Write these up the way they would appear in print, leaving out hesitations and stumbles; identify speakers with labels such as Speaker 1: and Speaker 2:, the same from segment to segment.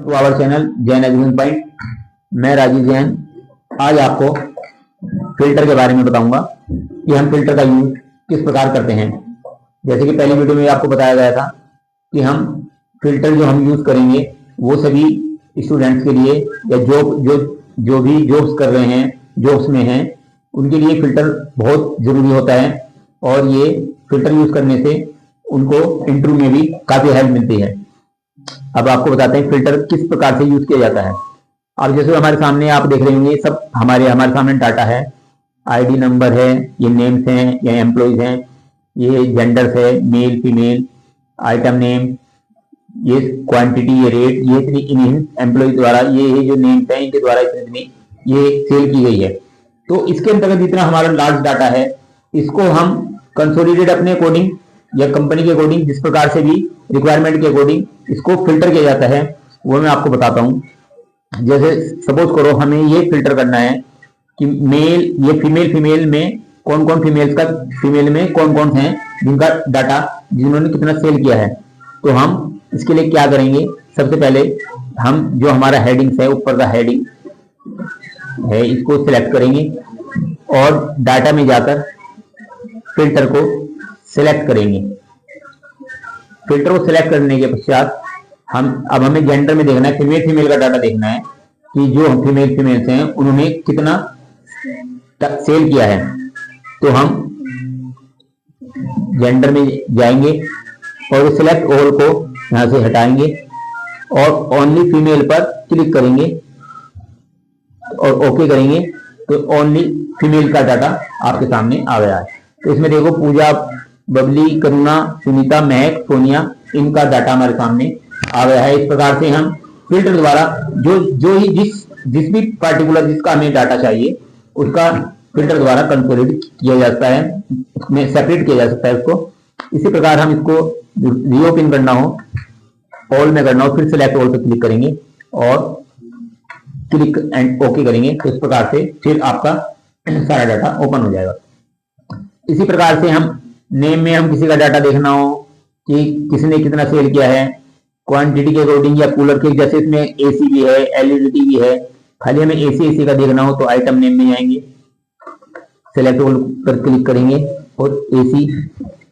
Speaker 1: To our channel Jain education point. मैं राजीव जैन आज आपको फिल्टर के बारे में बताऊंगा कि हम फिल्टर का यूज किस प्रकार करते हैं। जैसे कि पहली वीडियो में आपको बताया गया था कि हम फिल्टर जो हम यूज करेंगे वो सभी स्टूडेंट्स के लिए या जो भी जॉब्स कर रहे हैं, जॉब्स में हैं, उनके लिए फिल्टर बहुत जरूरी होता है और ये फिल्टर यूज करने से उनको इंटरव्यू में भी काफी हेल्प मिलती है। अब आपको बताते हैं फिल्टर किस प्रकार से यूज किया जाता है। अब जैसे हमारे सामने आप देख रहे होंगे, सब हमारे सामने डाटा है, आईडी नंबर है, ये नेम्स हैं या एम्प्लॉइज हैं, ये जेंडर्स है, मेल फीमेल, आइटम नेम, ये क्वांटिटी, ये रेट, ये इतनी इन एम्प्लॉय द्वारा ये जो नेम्स हैं इनके द्वारा इतनी ये सेल की गई है। तो इसके अंतर्गत जितना हमारा लार्ज डाटा है इसको हम कंसोलिडेट अपने अकॉर्डिंग या कंपनी के अकॉर्डिंग जिस प्रकार से भी रिक्वायरमेंट के अकॉर्डिंग इसको फिल्टर किया जाता है वो मैं आपको बताता हूं। जैसे सपोज करो हमें ये फिल्टर करना है कि मेल, ये फीमेल में कौन कौन फीमेल में कौन कौन हैं जिनका डाटा जिन्होंने कितना सेल किया है। तो हम इसके लिए क्या करेंगे, सबसे पहले हम जो हमारा हेडिंग्स है, ऊपर का हेडिंग है, इसको सिलेक्ट करेंगे और डाटा में जाकर फिल्टर को सिलेक्ट करेंगे। फिल्टर को सिलेक्ट करने के पश्चात अब हमें जेंडर में देखना है, फीमेल का डाटा देखना है कि जो फीमेल्स हैं उन्होंने कितना सेल किया है। तो हम जेंडर में जाएंगे और सिलेक्ट ऑल को यहां से हटाएंगे और ओनली फीमेल पर क्लिक करेंगे और ओके करेंगे तो ओनली फीमेल का डाटा आपके सामने आ गया है। तो इसमें देखो पूजा, बबली, करुणा, सुनीता, महक, सोनिया, इनका डाटा हमारे सामने आ गया है। इस प्रकार से हम फिल्टर द्वारा जिस भी पार्टिकुलर जिसका हमें डाटा चाहिए उसका फिल्टर द्वारा कंसोलिडेट किया जाता है, उसमें सेपरेट किया जा सकता है उसको। इसी प्रकार हम इसको रीओपन करना हो, ऑल में करना हो, फिर सिलेक्ट ऑल पर क्लिक करेंगे और क्लिक एंड ओके करेंगे तो इस प्रकार से फिर आपका सारा डाटा ओपन हो जाएगा। इसी प्रकार से हम नेम में हम किसी का डाटा देखना हो कि किसने कितना सेल किया है, क्वांटिटी के अकॉर्डिंग या कूलर के, जैसे इसमें एसी भी है, एलईडी टीवी है, खाली हमें एसी का देखना हो तो आइटम नेम में जाएंगे, सेलेक्ट ऑल पर क्लिक करेंगे और एसी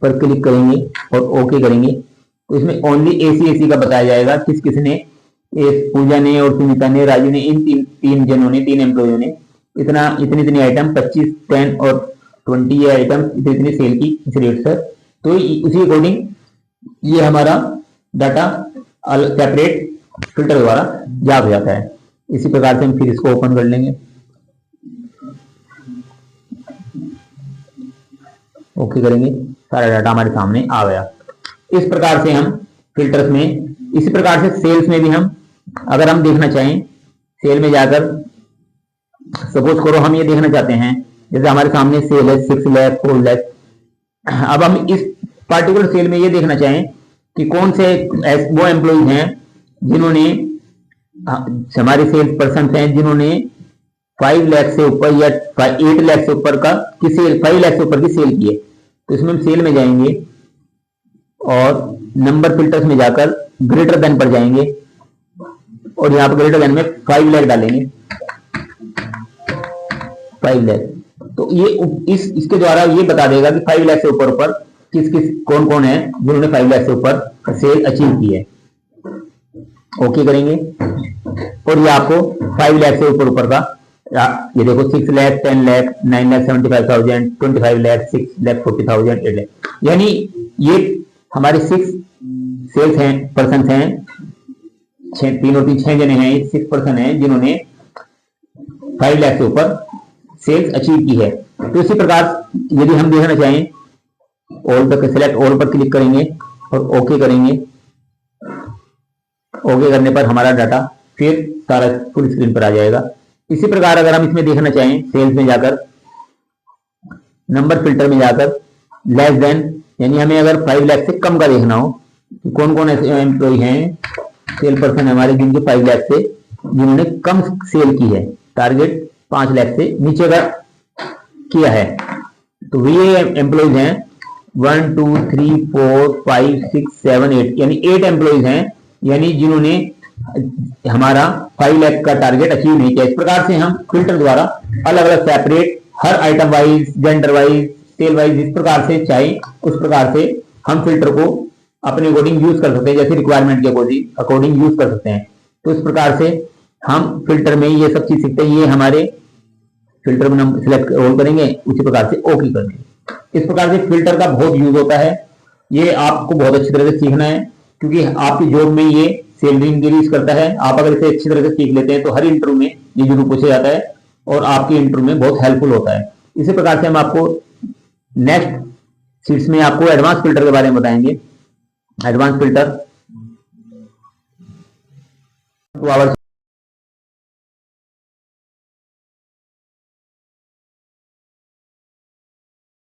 Speaker 1: पर क्लिक करेंगे और ओके करेंगे तो इसमें ओनली एसी का बताया जाएगा किस किसने, पूजा ने और सुनीता ने, राजू ने, इन तीन एम्प्लॉयों ने इतनी आइटम 25, 10 और 20 आइटम इतनी सेल की इस रेट से। तो उसी अकॉर्डिंग ये हमारा डाटा सेपरेट फिल्टर द्वारा याद हो जाता है। इसी प्रकार से हम फिर इसको ओपन कर लेंगे, ओके करेंगे, सारा डाटा हमारे सामने आ गया। इस प्रकार से हम फिल्टर्स में, इसी प्रकार से सेल्स में भी हम अगर हम देखना चाहें, सेल में जाकर सपोज करो हम ये देखना चाहते हैं, जैसे हमारे सामने सेल है 6 लाख 4 लाख। अब हम इस पार्टिकुलर सेल में ये देखना चाहें कि कौन से वो एम्प्लॉइज हैं जिन्होंने, हमारे सेल्स पर्सन हैं जिन्होंने 5 लाख से ऊपर या 8 लाख से ऊपर का की सेल, 5 लाख से ऊपर की सेल की है। तो इसमें हम सेल में जाएंगे और नंबर फिल्टर्स में जाकर ग्रेटर देन पर जाएंगे और यहाँ पर ग्रेटर देन में 5 लाख डालेंगे, 5 लाख। तो ये इसके द्वारा ये बता देगा कि 5 लाख से ऊपर कौन कौन है जिन्होंने 5 लाख से ऊपर सेल अचीव की है। ओके करेंगे और ये आपको 5 लाख से ऊपर का ये देखो 6 लाख, 10 लाख, 9 लाख 75,000, 25 लाख, 6 लाख 40,000, 8 लाख, यानी ये हमारे 6 सेल्स हैं, पर्सन हैं, 6 जने हैं, 6 पर्सन हैं जिन्होंने 5 लाख से ऊपर सेल्स अचीव की है। तो इसी प्रकार यदि हम देखना चाहें, ऑल पर सिलेक्ट ऑल पर क्लिक करेंगे और ओके करेंगे। ओके करने पर हमारा डाटा फिर सारा फुल स्क्रीन पर आ जाएगा। इसी प्रकार अगर हम इसमें देखना चाहें, सेल्स में जाकर नंबर फिल्टर में जाकर लेस देन, यानी हमें अगर 5 लाख से कम का देखना हो कि कौन कौन ऐसे एम्प्लॉय हैं, सेल पर्सन हमारे जिनके 5 लाख से जिन्होंने कम सेल की है, टारगेट 5 लाख से नीचे का किया है, तो ये एम्प्लॉयज हैं 1 2 3 4 5 6 7 8, यानी 8 एम्प्लॉयज हैं, यानी जिन्होंने हमारा 5 लाख का टारगेट अचीव नहीं किया। इस प्रकार से हम फिल्टर द्वारा अलग अलग सेपरेट हर item wise, gender wise, sale wise, इस प्रकार से चाहे उस प्रकार से हम फिल्टर को अपने अकॉर्डिंग यूज कर सकते हैं, जैसे रिक्वायरमेंट के अकॉर्डिंग यूज कर सकते हैं। तो इस प्रकार से हम फिल्टर में ये सब चीज सीखते हैं। ये हमारे फिल्टर में हम सिलेक्ट ऑल करेंगे, उसी प्रकार से ओके करेंगे। इस प्रकार से फिल्टर का बहुत यूज होता है। ये आपको बहुत अच्छी तरह से सीखना है, क्योंकि आपकी जॉब में ये सैलरी इंक्रीज करता है। आप अगर इसे अच्छी तरह से सीख लेते हैं तो हर इंटरव्यू में ये जरूर पूछा जाता है और आपके इंटरव्यू में बहुत हेल्पफुल होता है। इसी प्रकार से हम आपको नेक्स्ट सीट्स में आपको एडवांस फिल्टर के बारे में बताएंगे। Advance filter